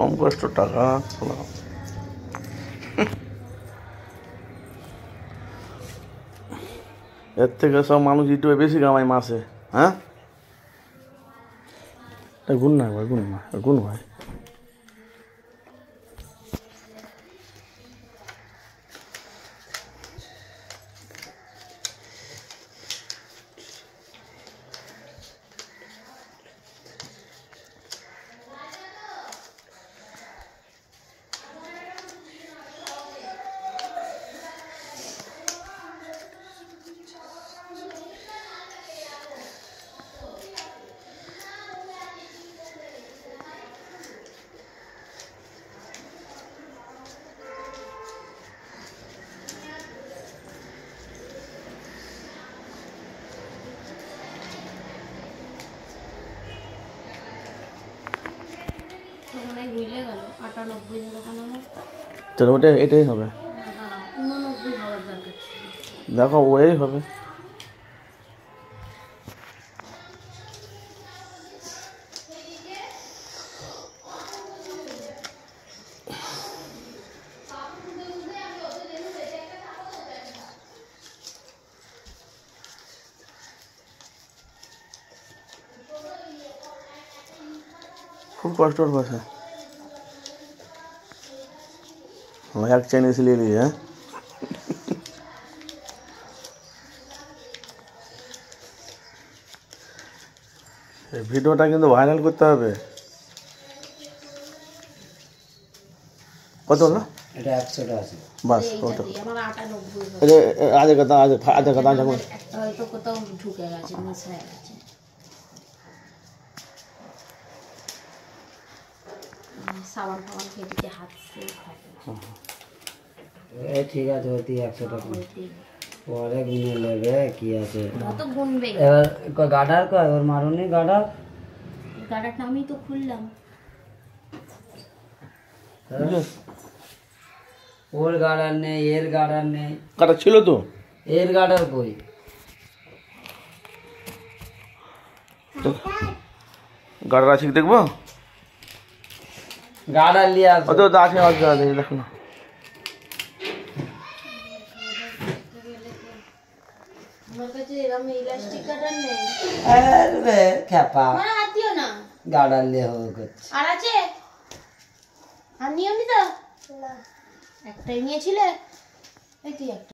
কম কষ্ট টাকা এর থেকে সব মানুষ ইউটিউবে বেশি কামায় মাসে। হ্যাঁ গুণ না ভাই, গুণ না, গুণ ভাই। চলো ওটা এটাই হবে, দেখো ওই হবে। खूब कष्ट और बस है, एक चैन इसलिए लिए है। ভিডিওটা কিন্তু ভাইরাল করতে হবে। কত হলো? এটা 100 টা আছে বাস কত? আমার 98 এটা আজে কথা আজে কথা একটা হয়তো কোথাও ঢুকে গেছে, মিস হয়ে গেছে। সাবান ফাবান খেয়ে দিতে হাত এই ঠিক আছে, ওটি 100 টাকা পরে গুনে নেবে, কি আছে তো গুনবে। এবার গাডার কয় ওর মারুনি গাডার, গাডারটা আমি তো খুললাম। ওর গাডার নেই, এর গাডার নেই। কাটা ছিল তো, এর গাডার কই? গাড়ার আছে কি দেখবো? গাডার নিয়ে আসো। অত তো আছে, আছে দেখো না। আমার কাছে এরকম ইলাস্টিক গাডার নেই। আরে খেপা, মানে হাতিও না, গাডার নিয়ে হবে করছে। আর আছে? আর নিয়মিত না, একটাই নিয়েছিলে। এই তুই একটা